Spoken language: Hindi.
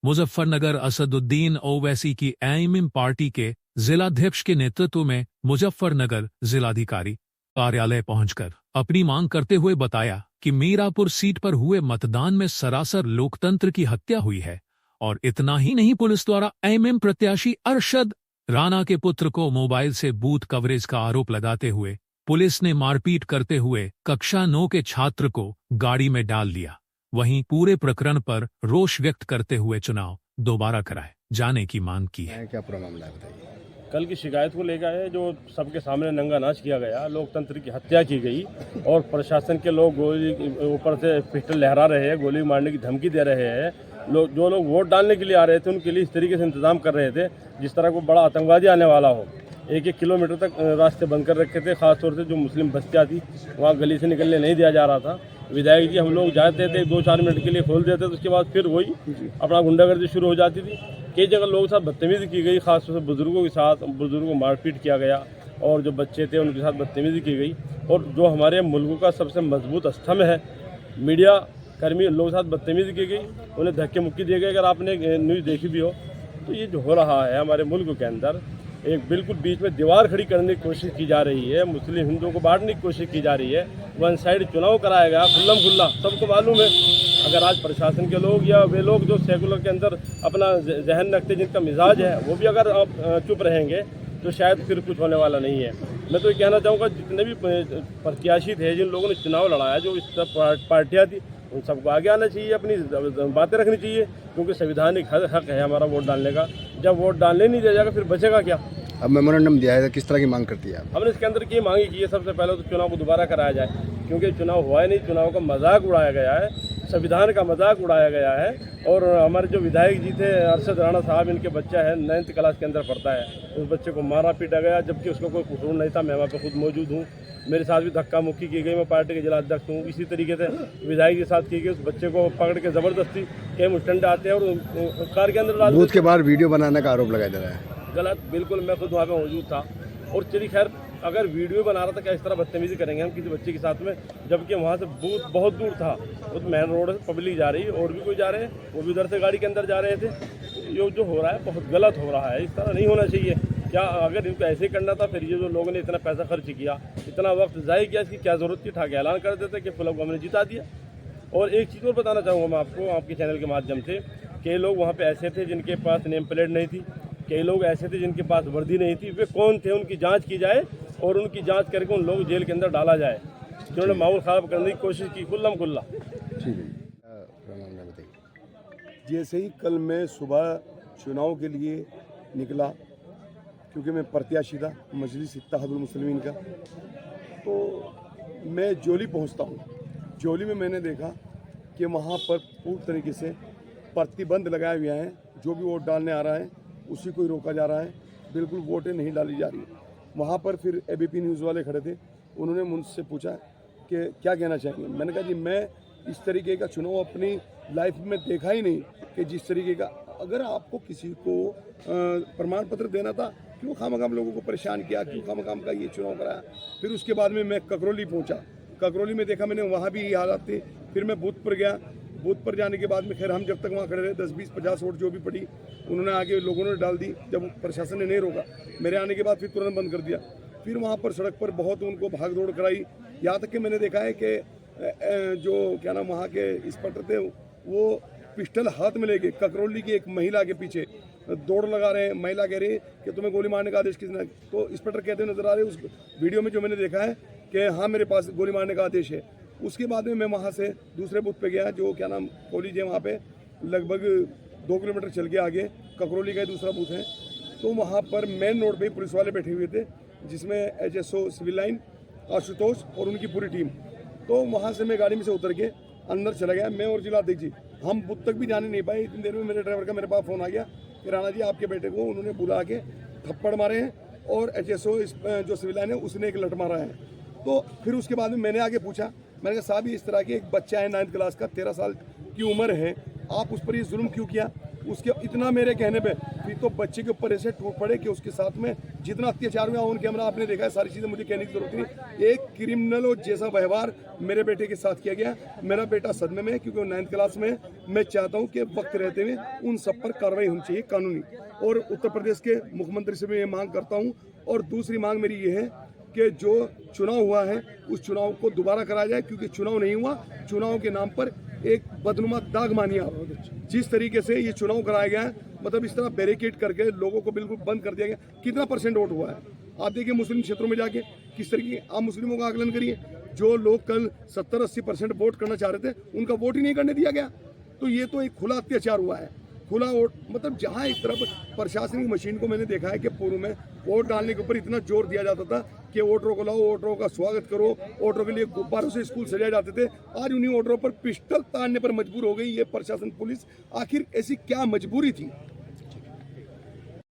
मुजफ्फरनगर असदुद्दीन ओवैसी की एमएम पार्टी के जिलाध्यक्ष के नेतृत्व में मुजफ्फरनगर जिलाधिकारी कार्यालय पहुंचकर अपनी मांग करते हुए बताया कि मीरापुर सीट पर हुए मतदान में सरासर लोकतंत्र की हत्या हुई है और इतना ही नहीं, पुलिस द्वारा एमएम प्रत्याशी अरशद राणा के पुत्र को मोबाइल से बूथ कवरेज का आरोप लगाते हुए पुलिस ने मारपीट करते हुए कक्षा 9 के छात्र को गाड़ी में डाल दिया। वहीं पूरे प्रकरण पर रोष व्यक्त करते हुए चुनाव दोबारा कराए जाने की मांग की है। क्या पूरा मामला है बताइए। कल की शिकायत को लेकर है जो सबके सामने नंगा नाच किया गया, लोकतंत्र की हत्या की गई और प्रशासन के लोग गोली ऊपर से पिस्टल लहरा रहे हैं, गोली मारने की धमकी दे रहे हैं। जो लोग वोट डालने के लिए आ रहे थे उनके लिए इस तरीके से इंतजाम कर रहे थे जिस तरह को बड़ा आतंकवादी आने वाला हो। 1-1 किलोमीटर तक रास्ते बंद कर रखे थे, खासतौर से जो मुस्लिम बस्तियाँ थी वहाँ गली से निकलने नहीं दिया जा रहा था। विधायक जी हम लोग जाते थे 2-4 मिनट के लिए खोल देते थे, उसके बाद फिर वही अपना गुंडागर्दी शुरू हो जाती थी। कई जगह लोगों के साथ बदतमीजी की गई, खासतौर से बुजुर्गों के साथ, बुजुर्गों को मारपीट किया गया और जो बच्चे थे उनके साथ बदतमीजी की गई। और जो हमारे मुल्क का सबसे मजबूत स्तंभ है मीडिया कर्मी, लोगों के साथ बदतमीजी की गई, उन्हें धक्के मुक्की दिए गए। अगर आपने न्यूज़ देखी भी हो तो ये जो हो रहा है हमारे मुल्क के अंदर, एक बिल्कुल बीच में दीवार खड़ी करने की कोशिश की जा रही है, मुस्लिम हिंदुओं को बांटने की कोशिश की जा रही है। वन साइड चुनाव कराया गया खुल्लम खुल्ला, सबको मालूम है। अगर आज प्रशासन के लोग या वे लोग जो सेकुलर के अंदर अपना जहन रखते, जिनका मिजाज है, वो भी अगर आप चुप रहेंगे तो शायद फिर कुछ होने वाला नहीं है। मैं तो ये कहना चाहूँगा जितने भी प्रत्याशी थे, जिन लोगों ने चुनाव लड़ाया, जो इस पार्टियाँ थी, उन सबको आगे आना चाहिए, अपनी बातें रखनी चाहिए, क्योंकि संवैधानिक हक है हमारा वोट डालने का। जब वोट डालने नहीं दिया जाएगा फिर बचेगा क्या। अब मेमोरेंडम दिया है, किस तरह की मांग करती है आप? हमने इसके अंदर की मांगी की है, सबसे पहले तो चुनाव को दोबारा कराया जाए, क्योंकि चुनाव हुआ ही नहीं, चुनाव का मजाक उड़ाया गया है, संविधान का मजाक उड़ाया गया है। और हमारे जो विधायक जी थे अरशद राणा साहब, इनके बच्चा है 9th क्लास के अंदर पढ़ता है, उस बच्चे को मारा पीटा गया जबकि उसको कोई कसूर नहीं था। मैं वहाँ पर खुद मौजूद हूँ, मेरे साथ भी धक्का मुक्की की गई, मैं पार्टी के जिला अध्यक्ष हूँ। इसी तरीके से विधायक के साथ की गई, उस बच्चे को पकड़ के ज़बरदस्ती कई मुस्टंडे आते हैं और कार के अंदर डाल। बूथ के बाहर वीडियो बनाने का आरोप लगाया जा रहा है। गलत, बिल्कुल। मैं खुद वहाँ पे मौजूद था और चलिए खैर, अगर वीडियो बना रहा था क्या इस तरह बदतमीजी करेंगे हम किसी बच्चे के साथ में, जबकि वहाँ से बूथ बहुत दूर था, वो तो मेन रोड से पब्लिक जा रही है और भी कोई जा रहे हैं, वो भी उधर से गाड़ी के अंदर जा रहे थे। ये जो हो रहा है बहुत गलत हो रहा है, इस तरह नहीं होना चाहिए। क्या अगर इनको ऐसे ही करना था, फिर ये जो लोगों ने इतना पैसा खर्च किया, इतना वक्त ज़ाया किया, इसकी क्या ज़रूरत थी? ठाके ऐलान कर देते कि फिलहाल हमने जिता दिया। और एक चीज़ और बताना चाहूँगा मैं आपको, आपके चैनल के माध्यम से, कई लोग वहाँ पे ऐसे थे जिनके पास नेम प्लेट नहीं थी, कई लोग ऐसे थे जिनके पास वर्दी नहीं थी। वे कौन थे, उनकी जांच की जाए और उनकी जांच करके उन लोग जेल के अंदर डाला जाए जिन्होंने माहौल ख़राब करने की कोशिश की खुल्लम खुल्ला। ठीक है, बताइए। जैसे ही कल मैं सुबह चुनाव के लिए निकला, क्योंकि मैं प्रत्याशी था मजलिस इत्तेहादुल मुस्लिमीन का, तो मैं जोली पहुंचता हूं। जोली में मैंने देखा कि वहां पर पूरी तरीके से प्रतिबंध लगाए हुए हैं, जो भी वोट डालने आ रहा है उसी को ही रोका जा रहा है, बिल्कुल वोटें नहीं डाली जा रही। वहाँ पर फिर एबीपी न्यूज़ वाले खड़े थे, उन्होंने मुझसे पूछा कि क्या कहना चाहेंगे। मैंने कहा जी मैं इस तरीके का चुनाव अपनी लाइफ में देखा ही नहीं कि जिस तरीके का, अगर आपको किसी को प्रमाण पत्र देना था, क्यों खामखाम लोगों को परेशान किया, क्यों खामखाम का ये चुनाव कराया। फिर उसके बाद में मैं ककरौली पहुँचा, ककरौली में देखा मैंने, वहाँ भी ये हालात थे। फिर मैं बूथ पर गया, बूथ पर जाने के बाद में खैर हम जब तक वहाँ खड़े रहे, 10, 20, 50 वोट जो भी पड़ी उन्होंने आगे लोगों ने डाल दी। जब प्रशासन ने नहीं रोका, मेरे आने के बाद फिर तुरंत बंद कर दिया। फिर वहाँ पर सड़क पर बहुत उनको भाग दौड़ कराई, यहाँ तक कि मैंने देखा है कि जो क्या नाम वहाँ के इंस्पेक्टर थे, वो पिस्टल हाथ में लेके ककरौली की एक महिला के पीछे दौड़ लगा रहे हैं। महिला कह रही है कि तुम्हें गोली मारने का आदेश किसने, तो इंस्पेक्टर कहते नजर आ रहे उस वीडियो में जो मैंने देखा है कि हाँ मेरे पास गोली मारने का आदेश है। उसके बाद में मैं वहाँ से दूसरे बूथ पे गया, जो क्या नाम कॉलेज है, वहाँ पे लगभग 2 किलोमीटर चल के आगे ककरौली का दूसरा बूथ है। तो वहाँ पर मेन रोड पे पुलिस वाले बैठे हुए थे, जिसमें HSO सिविल लाइन आशुतोष और उनकी पूरी टीम। तो वहाँ से मैं गाड़ी में से उतर के अंदर चला गया, मैं और जिला अध्यक्ष जी। हम बूथ तक भी जाने नहीं पाए, इतनी देर में मेरे ड्राइवर का मेरे पास फ़ोन आ गया कि राणा जी आपके बेटे को उन्होंने बुला के थप्पड़ मारे हैं और HSO जो सिविल लाइन है उसने एक लट मारा है। तो फिर उसके बाद में मैंने आगे पूछा, मैंने कहा साहब इस तरह के एक बच्चा है 9th क्लास का, 13 साल की उम्र है, आप उस पर ये जुल्म क्यों किया। उसके इतना मेरे कहने पे फिर तो बच्चे के ऊपर ऐसे टूट पड़े कि उसके साथ में जितना अत्याचार हुआ ऑन कैमरा आपने देखा है, सारी चीज़ें मुझे कहने की जरूरत नहीं। एक क्रिमिनल और जैसा व्यवहार मेरे बेटे के साथ किया गया। मेरा बेटा सदमे में है क्योंकि वो 9th क्लास में है। मैं चाहता हूँ कि वक्त रहते हुए उन सब पर कार्रवाई होनी चाहिए कानूनी। और उत्तर प्रदेश के मुख्यमंत्री से भी ये मांग करता हूँ। और दूसरी मांग मेरी ये है कि जो चुनाव हुआ है उस चुनाव को दोबारा कराया जाए, क्योंकि चुनाव नहीं हुआ, चुनाव के नाम पर एक बदनुमा दाग मानिए आप। जिस तरीके से ये चुनाव कराया गया है, मतलब इस तरह बैरिकेड करके लोगों को बिल्कुल बंद कर दिया गया। कितना % वोट हुआ है आप देखिए मुस्लिम क्षेत्रों में जाके, किस तरीके आप मुस्लिमों का आकलन करिए। जो लोग कल 70-80% वोट करना चाह रहे थे उनका वोट ही नहीं करने दिया गया। तो ये तो एक खुला अत्याचार हुआ है, खुला वोट। मतलब जहाँ एक तरफ प्रशासनिक मशीन को मैंने देखा है कि पूर्व में वोट डालने के ऊपर इतना जोर दिया जाता था कि वोटरों को लाओ, वोटरों का स्वागत करो, वोटरों के लिए गुब्बारों से स्कूल सजाए जाते थे। आज उन्हीं वोटरों पर पिस्टल तानने पर मजबूर हो गई ये प्रशासन, पुलिस। आखिर ऐसी क्या मजबूरी थी